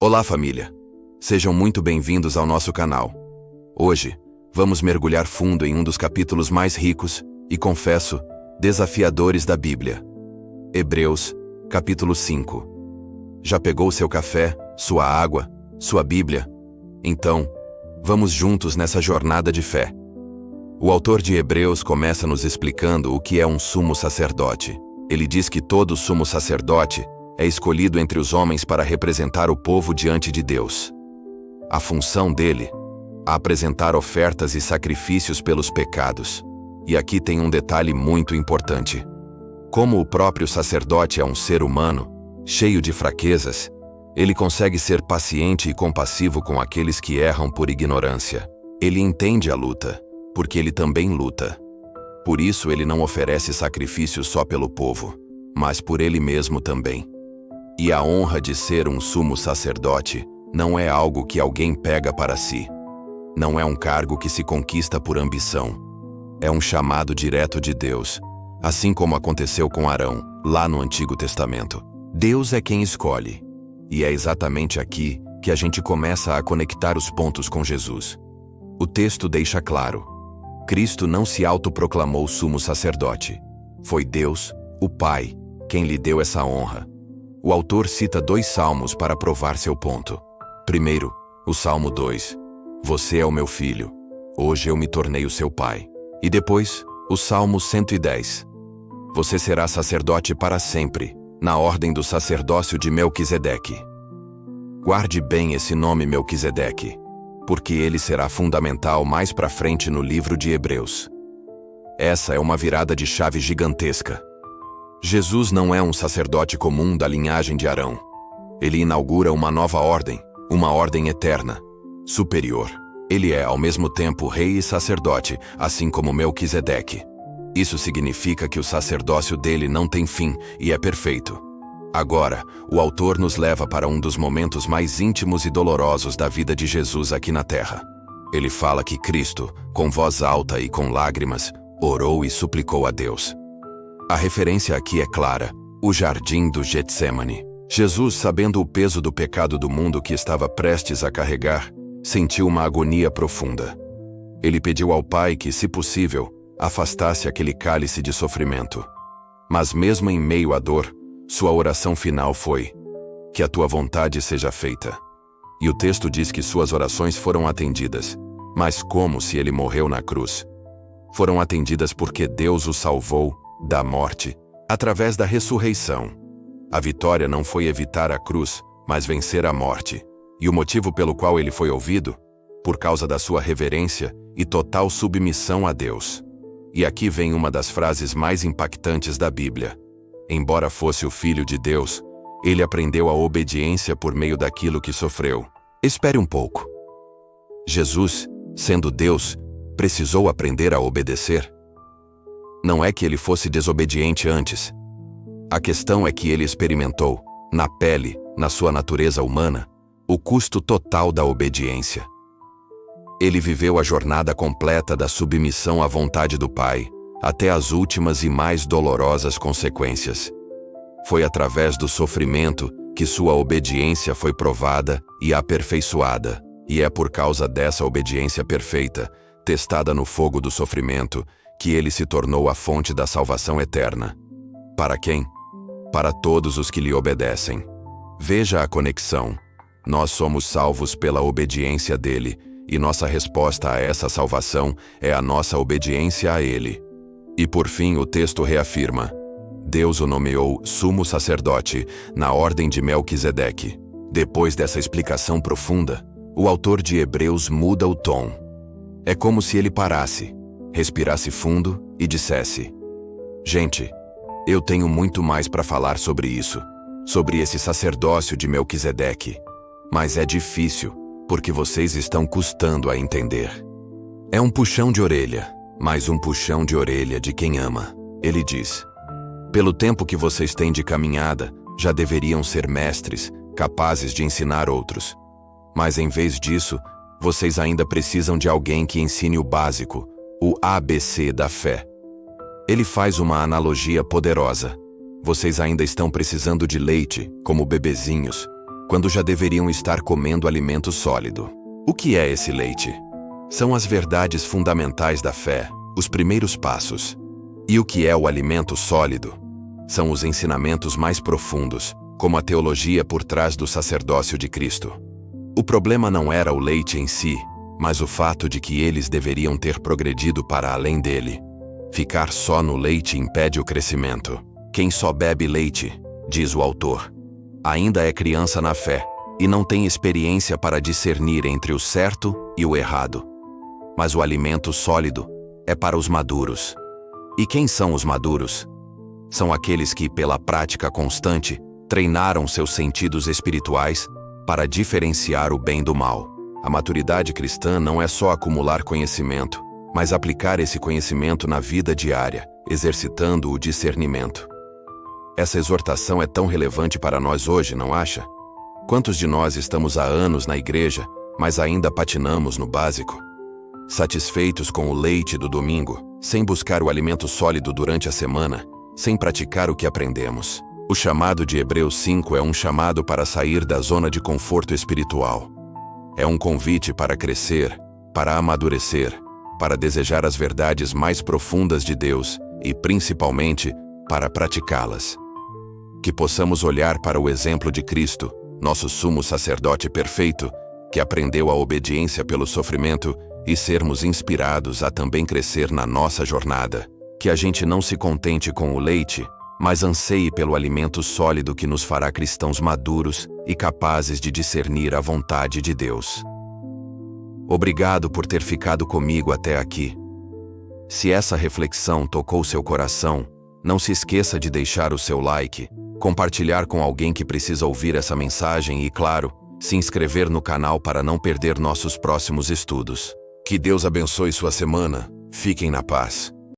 Olá, família! Sejam muito bem-vindos ao nosso canal. Hoje, vamos mergulhar fundo em um dos capítulos mais ricos e, confesso, desafiadores da Bíblia. Hebreus, capítulo 5. Já pegou seu café, sua água, sua Bíblia? Então, vamos juntos nessa jornada de fé. O autor de Hebreus começa nos explicando o que é um sumo sacerdote. Ele diz que todo sumo sacerdote é escolhido entre os homens para representar o povo diante de Deus. A função dele é apresentar ofertas e sacrifícios pelos pecados. E aqui tem um detalhe muito importante. Como o próprio sacerdote é um ser humano, cheio de fraquezas, ele consegue ser paciente e compassivo com aqueles que erram por ignorância. Ele entende a luta, porque ele também luta. Por isso ele não oferece sacrifício só pelo povo, mas por ele mesmo também. E a honra de ser um sumo sacerdote não é algo que alguém pega para si. Não é um cargo que se conquista por ambição. É um chamado direto de Deus, assim como aconteceu com Arão, lá no Antigo Testamento. Deus é quem escolhe. E é exatamente aqui que a gente começa a conectar os pontos com Jesus. O texto deixa claro: Cristo não se autoproclamou sumo sacerdote. Foi Deus, o Pai, quem lhe deu essa honra. O autor cita 2 salmos para provar seu ponto. Primeiro, o Salmo 2. Você é o meu filho. Hoje eu me tornei o seu pai. E depois, o Salmo 110. Você será sacerdote para sempre, na ordem do sacerdócio de Melquisedeque. Guarde bem esse nome Melquisedeque, porque ele será fundamental mais pra frente no livro de Hebreus. Essa é uma virada de chave gigantesca. Jesus não é um sacerdote comum da linhagem de Arão. Ele inaugura uma nova ordem, uma ordem eterna, superior. Ele é, ao mesmo tempo, rei e sacerdote, assim como Melquisedeque. Isso significa que o sacerdócio dele não tem fim e é perfeito. Agora, o autor nos leva para um dos momentos mais íntimos e dolorosos da vida de Jesus aqui na terra. Ele fala que Cristo, com voz alta e com lágrimas, orou e suplicou a Deus. A referência aqui é clara: o jardim do Getsêmani. Jesus, sabendo o peso do pecado do mundo que estava prestes a carregar, sentiu uma agonia profunda. Ele pediu ao Pai que, se possível, afastasse aquele cálice de sofrimento. Mas mesmo em meio à dor, sua oração final foi: que a tua vontade seja feita. E o texto diz que suas orações foram atendidas. Mas como se ele morreu na cruz? Foram atendidas porque Deus o salvou da morte, através da ressurreição. A vitória não foi evitar a cruz, mas vencer a morte. E o motivo pelo qual ele foi ouvido? Por causa da sua reverência e total submissão a Deus. E aqui vem uma das frases mais impactantes da Bíblia. Embora fosse o Filho de Deus, ele aprendeu a obediência por meio daquilo que sofreu. Espere um pouco. Jesus, sendo Deus, precisou aprender a obedecer? Não é que ele fosse desobediente antes. A questão é que ele experimentou, na pele, na sua natureza humana, o custo total da obediência. Ele viveu a jornada completa da submissão à vontade do Pai, até as últimas e mais dolorosas consequências. Foi através do sofrimento que sua obediência foi provada e aperfeiçoada, e é por causa dessa obediência perfeita, testada no fogo do sofrimento, que ele se tornou a fonte da salvação eterna. Para quem? Para todos os que lhe obedecem. Veja a conexão. Nós somos salvos pela obediência dele, e nossa resposta a essa salvação é a nossa obediência a ele. E por fim o texto reafirma: Deus o nomeou sumo sacerdote na ordem de Melquisedeque. Depois dessa explicação profunda, o autor de Hebreus muda o tom. É como se ele parasse, respirasse fundo e dissesse: gente, eu tenho muito mais para falar sobre isso, sobre esse sacerdócio de Melquisedeque. Mas é difícil, porque vocês estão custando a entender. É um puxão de orelha, mas um puxão de orelha de quem ama. Ele diz: pelo tempo que vocês têm de caminhada, já deveriam ser mestres, capazes de ensinar outros. Mas em vez disso, vocês ainda precisam de alguém que ensine o básico, o ABC da fé. Ele faz uma analogia poderosa. Vocês ainda estão precisando de leite, como bebezinhos. quando já deveriam estar comendo alimento sólido. O que é esse leite? São as verdades fundamentais da fé, os primeiros passos. E o que é o alimento sólido? São os ensinamentos mais profundos, como a teologia por trás do sacerdócio de Cristo. O problema não era o leite em si, mas o fato de que eles deveriam ter progredido para além dele. Ficar só no leite impede o crescimento. Quem só bebe leite, diz o autor, ainda é criança na fé e não tem experiência para discernir entre o certo e o errado. Mas o alimento sólido é para os maduros. E quem são os maduros? São aqueles que, pela prática constante, treinaram seus sentidos espirituais para diferenciar o bem do mal. A maturidade cristã não é só acumular conhecimento, mas aplicar esse conhecimento na vida diária, exercitando o discernimento. Essa exortação é tão relevante para nós hoje, não acha? Quantos de nós estamos há anos na igreja, mas ainda patinamos no básico? Satisfeitos com o leite do domingo, sem buscar o alimento sólido durante a semana, sem praticar o que aprendemos. O chamado de Hebreus 5 é um chamado para sair da zona de conforto espiritual. É um convite para crescer, para amadurecer, para desejar as verdades mais profundas de Deus e, principalmente, para praticá-las. Que possamos olhar para o exemplo de Cristo, nosso sumo sacerdote perfeito, que aprendeu a obediência pelo sofrimento, e sermos inspirados a também crescer na nossa jornada. Que a gente não se contente com o leite, mas anseie pelo alimento sólido que nos fará cristãos maduros e capazes de discernir a vontade de Deus. Obrigado por ter ficado comigo até aqui. Se essa reflexão tocou seu coração, não se esqueça de deixar o seu like, compartilhar com alguém que precisa ouvir essa mensagem e, claro, se inscrever no canal para não perder nossos próximos estudos. Que Deus abençoe sua semana. Fiquem na paz.